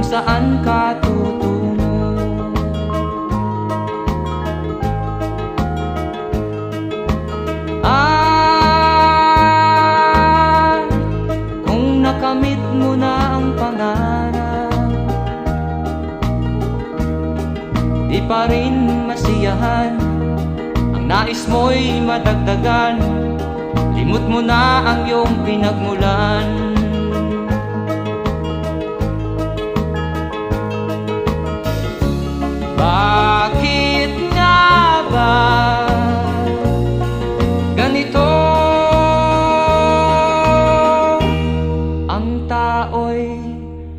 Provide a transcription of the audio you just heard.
saan ka tutungo. Kung nakamit mo na ang pangarap, di pa rin masiyahan, ang nais mo'y madagdagan. Limot mo na ang iyong pinagmulan.